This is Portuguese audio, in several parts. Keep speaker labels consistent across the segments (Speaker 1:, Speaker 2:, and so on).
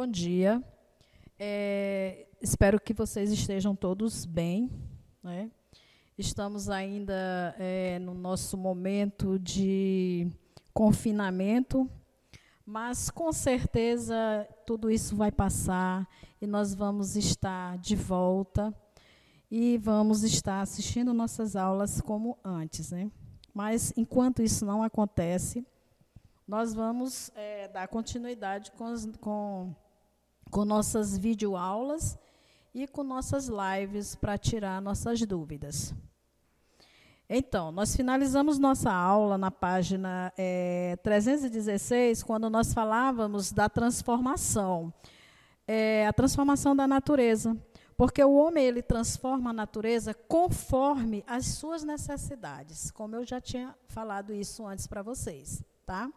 Speaker 1: Bom dia. Espero que vocês estejam todos bem, né? Estamos ainda no nosso momento de confinamento, mas com certeza tudo isso vai passar e nós vamos estar de volta e vamos estar assistindo nossas aulas como antes, né? Mas enquanto isso não acontece, nós vamos dar continuidade com nossas videoaulas e com nossas lives para tirar nossas dúvidas. Então, nós finalizamos nossa aula na página 316, quando nós falávamos da transformação, a transformação da natureza. Porque o homem, ele transforma a natureza conforme as suas necessidades, como eu já tinha falado isso antes para vocês, tá?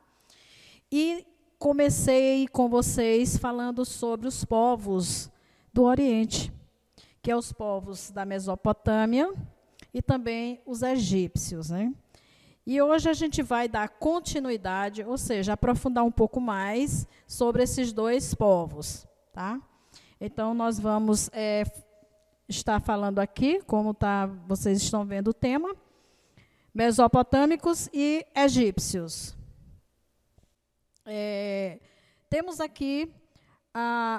Speaker 1: E comecei com vocês falando sobre os povos do Oriente, que é os povos da Mesopotâmia e também os egípcios, né? E hoje a gente vai dar continuidade, ou seja, aprofundar um pouco mais sobre esses dois povos, tá? Então, nós vamos estar falando aqui, como vocês estão vendo o tema, mesopotâmicos e egípcios. Temos aqui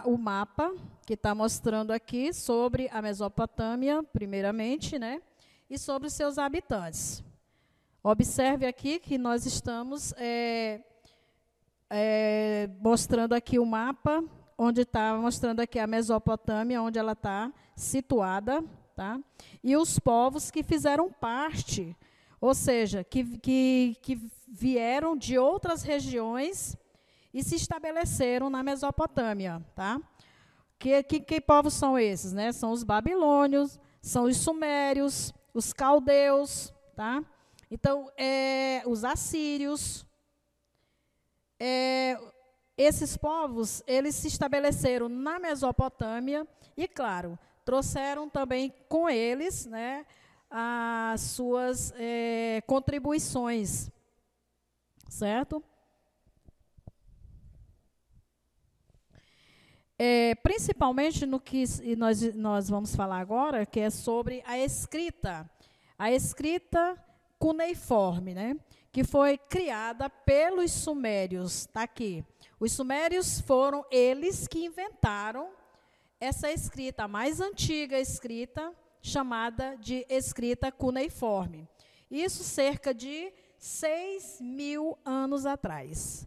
Speaker 1: o mapa que está mostrando aqui sobre a Mesopotâmia, primeiramente, né, e sobre os seus habitantes. Observe aqui que nós estamos mostrando aqui o mapa, onde está mostrando aqui a Mesopotâmia, onde ela está situada, tá? E os povos que fizeram parte, ou seja, que vieram de outras regiões e se estabeleceram na Mesopotâmia, tá? Que povos são esses, né? São os babilônios, são os sumérios, os caldeus, tá? Então, os assírios. Esses povos, eles se estabeleceram na Mesopotâmia e, claro, trouxeram também com eles, né, as suas contribuições, certo? Principalmente no que nós vamos falar agora, que é sobre a escrita cuneiforme, né, que foi criada pelos sumérios, está aqui. Os sumérios foram eles que inventaram essa escrita, a mais antiga escrita, chamada de escrita cuneiforme. Isso cerca de 6.000 anos atrás.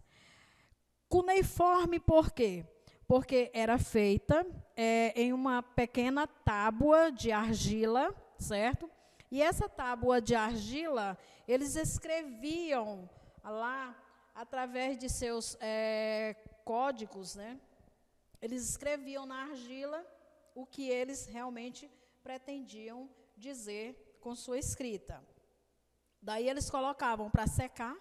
Speaker 1: Cuneiforme por quê? Porque era feita em uma pequena tábua de argila, certo? E essa tábua de argila, eles escreviam lá, através de seus códigos, né? Eles escreviam na argila o que eles realmente pretendiam dizer com sua escrita. Daí eles colocavam para secar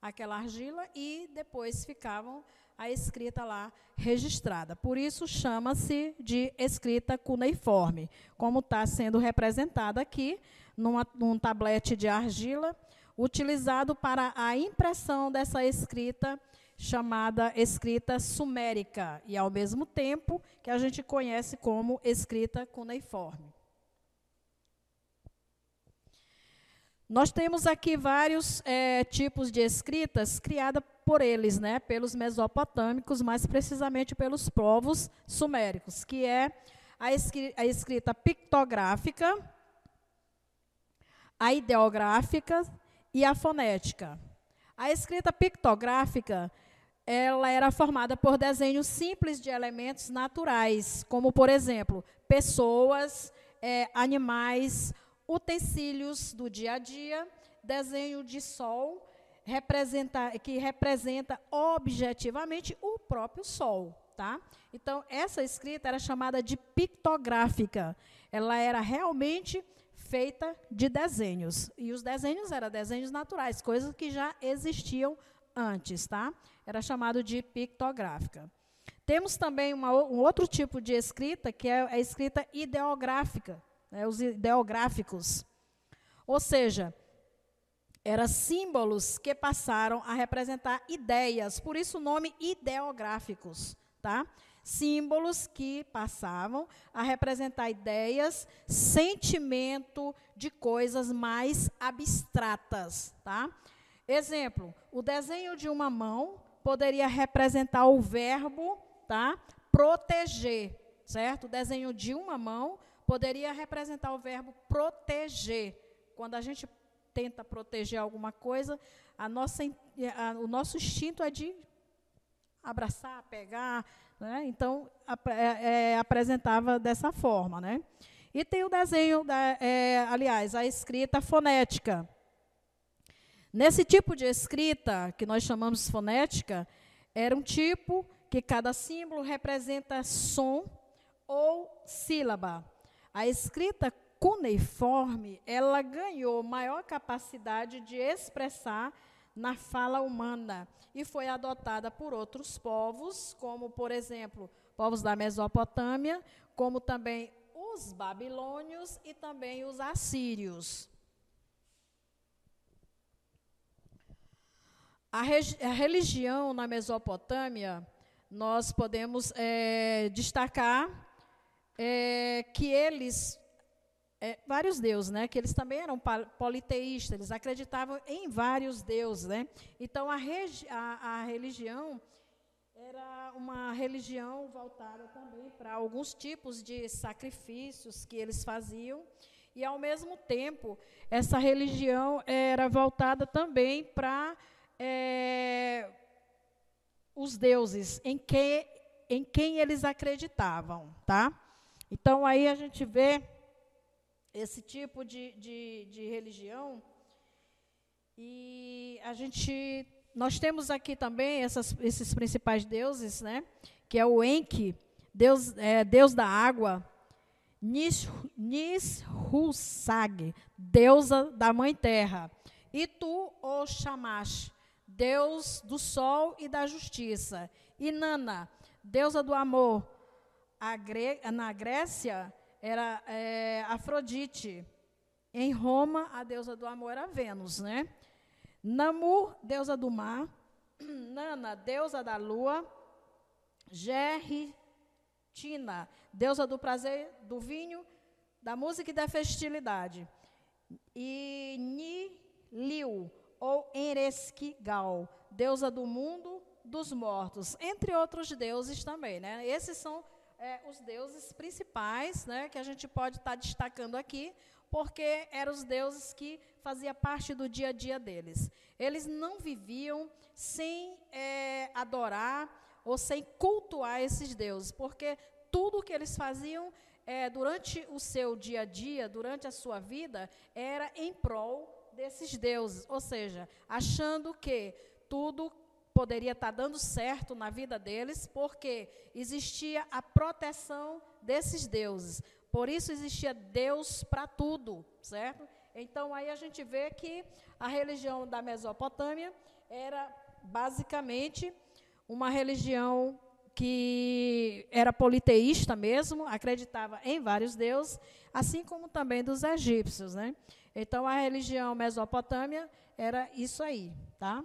Speaker 1: aquela argila e depois ficavam a escrita lá registrada. Por isso chama-se de escrita cuneiforme, como está sendo representada aqui num tablete de argila, utilizado para a impressão dessa escrita chamada escrita sumérica, e ao mesmo tempo que a gente conhece como escrita cuneiforme. Nós temos aqui vários tipos de escritas criadas por eles, né, pelos mesopotâmicos, mais precisamente pelos povos suméricos, que é a escrita pictográfica, a ideográfica e a fonética. A escrita pictográfica, ela era formada por desenhos simples de elementos naturais, como, por exemplo, pessoas, animais, utensílios do dia a dia, desenho de sol, que representa objetivamente o próprio sol, tá? Então, essa escrita era chamada de pictográfica. Ela era realmente feita de desenhos. E os desenhos eram desenhos naturais, coisas que já existiam antes, tá? Era chamado de pictográfica. Temos também um outro tipo de escrita, que é a escrita ideográfica, né, os ideográficos. Ou seja, eram símbolos que passaram a representar ideias, por isso o nome ideográficos, tá? símbolos que passavam a representar ideias, sentimento de coisas mais abstratas, tá? Exemplo, o desenho de uma mão poderia representar o verbo, tá? Proteger, certo? O desenho de uma mão poderia representar o verbo proteger. Quando a gente tenta proteger alguma coisa, o nosso instinto é de abraçar, pegar, né? Então, apresentava dessa forma, né? E tem o desenho, aliás, a escrita fonética. Nesse tipo de escrita, que nós chamamos fonética, era um tipo que cada símbolo representa som ou sílaba. A escrita cuneiforme, ela ganhou maior capacidade de expressar na fala humana e foi adotada por outros povos, como, por exemplo, povos da Mesopotâmia, como também os babilônios e também os assírios. A religião na Mesopotâmia, nós podemos destacar que eles, vários deuses, né, que eles também eram politeístas, eles acreditavam em vários deuses, né? Então, a religião era uma religião voltada também para alguns tipos de sacrifícios que eles faziam, e, ao mesmo tempo, essa religião era voltada também para os deuses em quem eles acreditavam, tá? Então, aí a gente vê esse tipo de religião, e nós temos aqui também esses principais deuses, né? Que é o Enki, Deus da água, Nis-Hul-Sag, deusa da mãe terra, e Tu, o Shamash, Deus do sol e da justiça, e Nana, deusa do amor. Na Grécia era Afrodite. Em Roma, a deusa do amor era Vênus, né? Namur, deusa do mar. Nana, deusa da lua. Gerritina, deusa do prazer, do vinho, da música e da festilidade. E Niliu, ou Ereskigal, deusa do mundo, dos mortos, entre outros deuses também, né? Esses são os deuses principais, né, que a gente pode estar destacando aqui, porque eram os deuses que faziam parte do dia a dia deles. Eles não viviam sem adorar ou sem cultuar esses deuses, porque tudo o que eles faziam durante o seu dia a dia, durante a sua vida, era em prol desses deuses, ou seja, achando que tudo poderia estar dando certo na vida deles, porque existia a proteção desses deuses. Por isso existia Deus para tudo, certo? Então, aí a gente vê que a religião da Mesopotâmia era basicamente uma religião que era politeísta mesmo, acreditava em vários deuses, assim como também dos egípcios, né? Então, a religião mesopotâmia era isso aí, tá?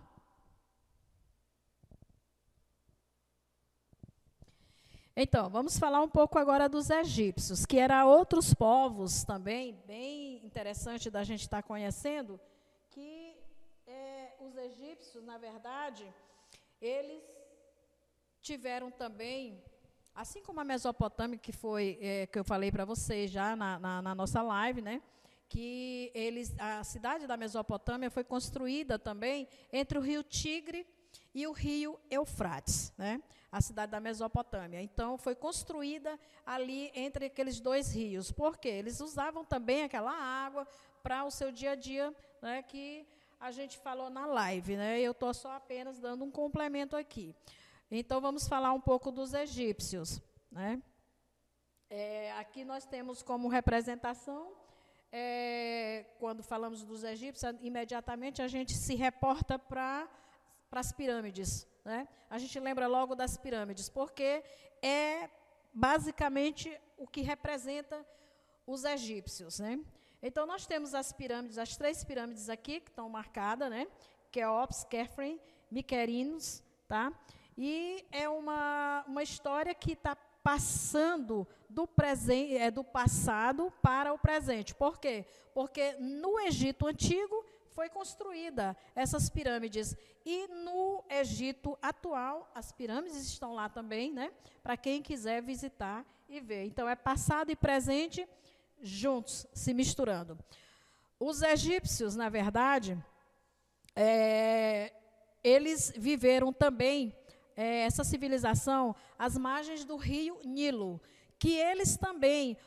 Speaker 1: Então, vamos falar um pouco agora dos egípcios, que eram outros povos também, bem interessante da gente estar conhecendo, que os egípcios, na verdade, eles tiveram também, assim como a Mesopotâmia, que eu falei para vocês já na nossa live, né? Que a cidade da Mesopotâmia foi construída também entre o rio Tigre e o rio Eufrates, né? A cidade da Mesopotâmia. Então, foi construída ali entre aqueles dois rios. Por quê? Eles usavam também aquela água para o seu dia a dia, né, que a gente falou na live, né? Eu estou só apenas dando um complemento aqui. Então, vamos falar um pouco dos egípcios, né? Aqui nós temos como representação, quando falamos dos egípcios, imediatamente a gente se reporta para as pirâmides, né? A gente lembra logo das pirâmides, porque é basicamente o que representa os egípcios, né? Então, nós temos as pirâmides, as 3 pirâmides aqui, que estão marcadas, né? Queops, Khafre, Mycerinus, tá? E é uma história que está passando do presente, do passado para o presente. Por quê? Porque no Egito Antigo foi construída essas pirâmides. E no Egito atual, as pirâmides estão lá também, né? Para quem quiser visitar e ver. Então, é passado e presente juntos, se misturando. Os egípcios, na verdade, eles viveram também, essa civilização, às margens do rio Nilo, que eles também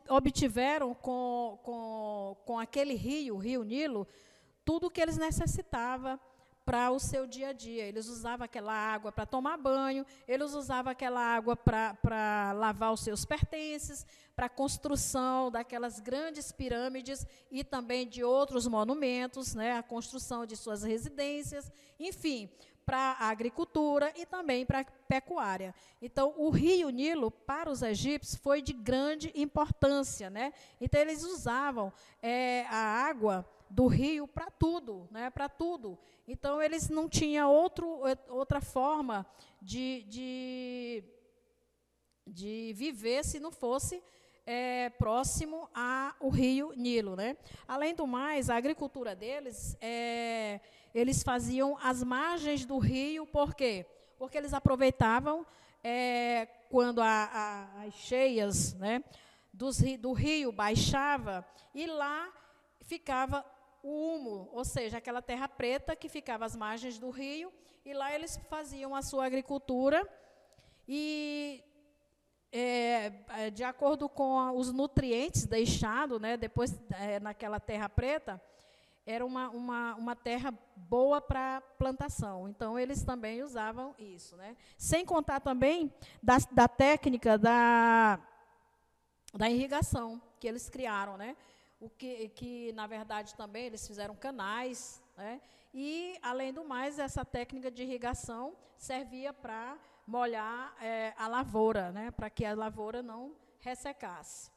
Speaker 1: obtiveram com aquele rio, o rio Nilo, tudo o que eles necessitavam para o seu dia a dia. Eles usavam aquela água para tomar banho, eles usavam aquela água para lavar os seus pertences, para a construção daquelas grandes pirâmides e também de outros monumentos, né, a construção de suas residências, enfim, para a agricultura e também para a pecuária. Então, o rio Nilo, para os egípcios, foi de grande importância, né? Então, eles usavam a água do rio para tudo, né? Para tudo. Então, eles não tinham outra forma de viver se não fosse próximo ao rio Nilo, né? Além do mais, a agricultura deles, eles faziam as margens do rio, por quê? Porque eles aproveitavam quando as cheias, né, do rio baixava, e lá ficava o humo, ou seja, aquela terra preta que ficava às margens do rio, e lá eles faziam a sua agricultura, e de acordo com os nutrientes deixados, né, depois naquela terra preta, era uma terra boa para plantação. Então, eles também usavam isso, né? Sem contar também da técnica da irrigação que eles criaram, né? O que, na verdade, também eles fizeram canais, né? E, além do mais, essa técnica de irrigação servia para molhar a lavoura, né? Para que a lavoura não ressecasse.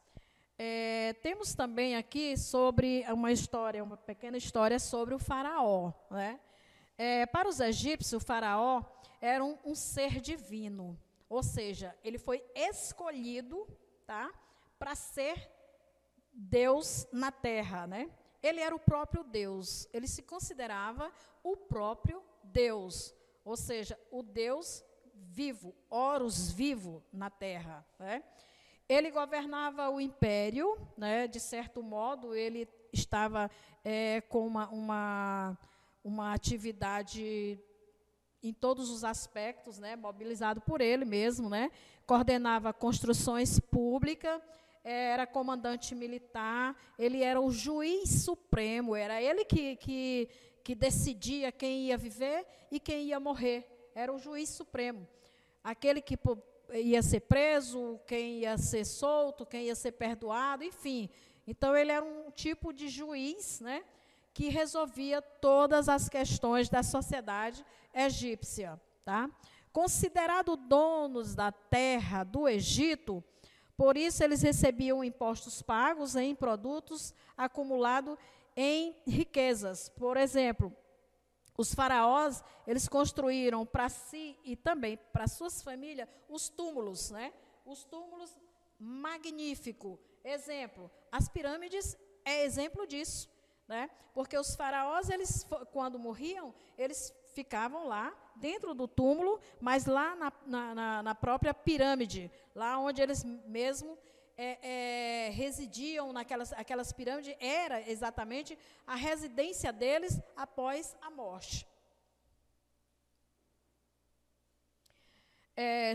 Speaker 1: Temos também aqui sobre uma pequena história sobre o faraó, né? Para os egípcios, o faraó era um ser divino, ou seja, ele foi escolhido, tá, para ser Deus na terra, né? Ele era o próprio Deus, ele se considerava o próprio Deus, ou seja, o Deus vivo, Horus vivo na terra, né? Ele governava o império, né? De certo modo, ele estava com uma atividade em todos os aspectos, né? Mobilizado por ele mesmo, né? Coordenava construções públicas, era comandante militar, ele era o juiz supremo, era ele que decidia quem ia viver e quem ia morrer, era o juiz supremo, aquele que ia ser preso, quem ia ser solto, quem ia ser perdoado, enfim. Então, ele era um tipo de juiz, né, que resolvia todas as questões da sociedade egípcia. Tá? Considerado donos da terra do Egito, por isso eles recebiam impostos pagos em produtos acumulados em riquezas. Por exemplo, os faraós, eles construíram para si e também para suas famílias os túmulos, né? Os túmulos magníficos. Exemplo, as pirâmides é exemplo disso, né? Porque os faraós, eles, quando morriam, eles ficavam lá dentro do túmulo, mas lá na própria pirâmide, lá onde eles mesmo residiam aquelas pirâmides, era exatamente a residência deles após a morte.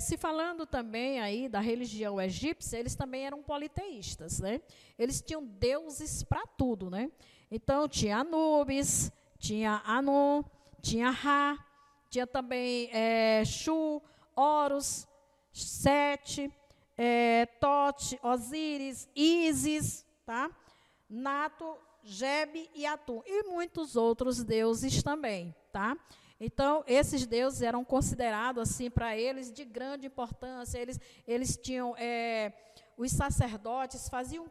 Speaker 1: Se falando também aí da religião egípcia, eles também eram politeístas, né? Eles tinham deuses para tudo, né? Então, tinha Anubis, tinha Anu, tinha Ra, tinha também Shu, Horus, Sete, Tote, Osíris, Ísis, tá? Nato, Geb e Atum, e muitos outros deuses também, tá? Então, esses deuses eram considerados, assim, para eles, de grande importância. Eles tinham, os sacerdotes faziam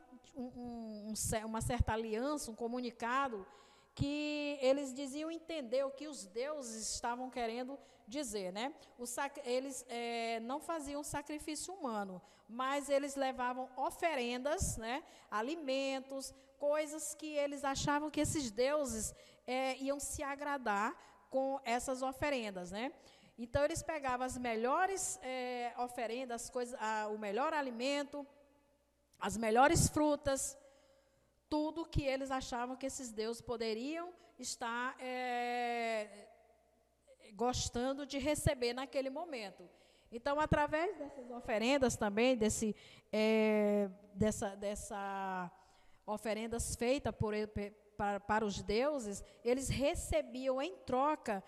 Speaker 1: uma certa aliança, um comunicado, que eles diziam entender o que os deuses estavam querendo dizer, né? Eles não faziam sacrifício humano, mas eles levavam oferendas, né? Alimentos, coisas que eles achavam que esses deuses iam se agradar com essas oferendas, né? Então, eles pegavam as melhores oferendas, o melhor alimento, as melhores frutas, tudo que eles achavam que esses deuses poderiam estar gostando de receber naquele momento. Então, através dessas oferendas também, dessa oferendas feitas para os deuses, eles recebiam em troca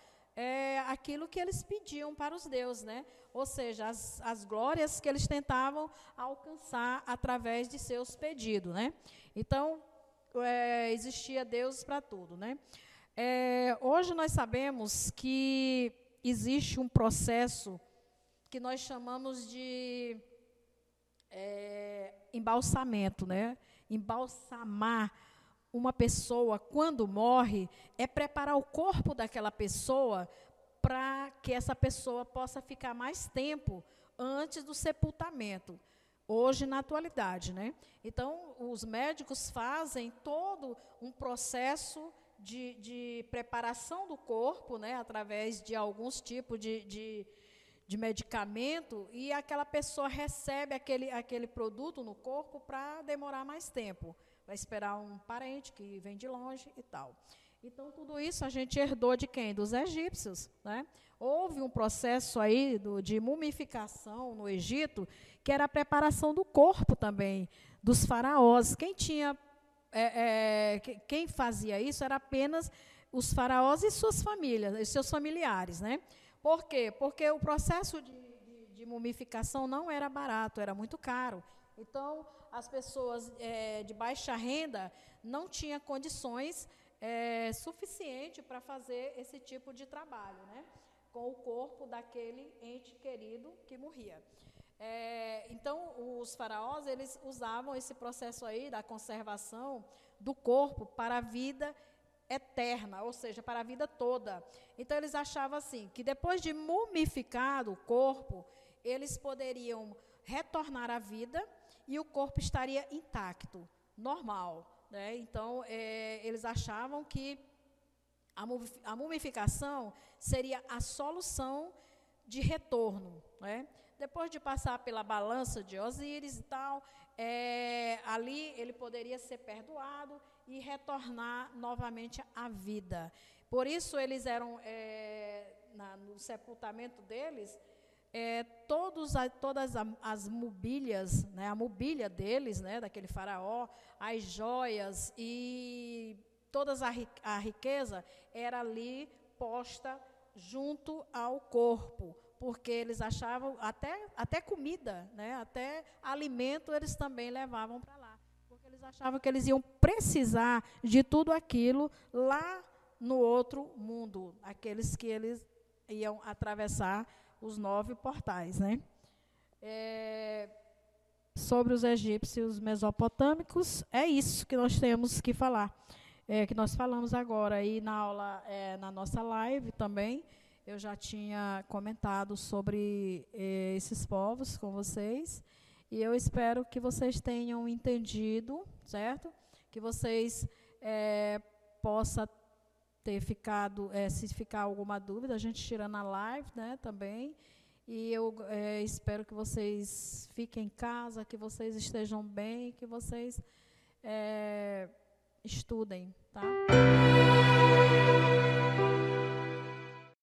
Speaker 1: aquilo que eles pediam para os deuses, né? Ou seja, as glórias que eles tentavam alcançar através de seus pedidos, né? Então, existia deuses para tudo, né? Hoje nós sabemos que existe um processo que nós chamamos de embalsamento, né? Embalsamar uma pessoa, quando morre, é preparar o corpo daquela pessoa para que essa pessoa possa ficar mais tempo antes do sepultamento, hoje na atualidade, né? Então, os médicos fazem todo um processo de preparação do corpo, né, através de alguns tipos de medicamento, e aquela pessoa recebe aquele produto no corpo para demorar mais tempo. Vai esperar um parente que vem de longe e tal. Então, tudo isso a gente herdou de quem? Dos egípcios, né? Houve um processo aí de mumificação no Egito, que era a preparação do corpo também, dos faraós. Quem fazia isso era apenas os faraós e suas famílias, e seus familiares, né? Por quê? Porque o processo de mumificação não era barato, era muito caro. Então, as pessoas de baixa renda não tinham condições suficientes para fazer esse tipo de trabalho, né? Com o corpo daquele ente querido que morria. Então, os faraós, eles usavam esse processo aí da conservação do corpo para a vida eterna, ou seja, para a vida toda. Então, eles achavam assim, que depois de mumificado o corpo, eles poderiam retornar à vida e o corpo estaria intacto, normal, né? Então, eles achavam que a mumificação seria a solução de retorno, né? Depois de passar pela balança de Osíris e tal, ali ele poderia ser perdoado e retornar novamente à vida. Por isso, eles eram, no sepultamento deles, todas as mobílias, né, a mobília deles, né, daquele faraó, as joias e toda a riqueza era ali posta junto ao corpo, porque eles achavam, até comida, né, até alimento eles também levavam para lá, porque eles achavam que eles iam precisar de tudo aquilo lá no outro mundo, aqueles que eles iam atravessar os 9 portais, né? Sobre os egípcios mesopotâmicos, é isso que nós temos que falar, que nós falamos agora, e na aula, na nossa live também, eu já tinha comentado sobre esses povos com vocês, e eu espero que vocês tenham entendido, certo? Que vocês possam ter ficado, se ficar alguma dúvida, a gente tira na live, né, também, e eu espero que vocês fiquem em casa, que vocês estejam bem, que vocês estudem, tá?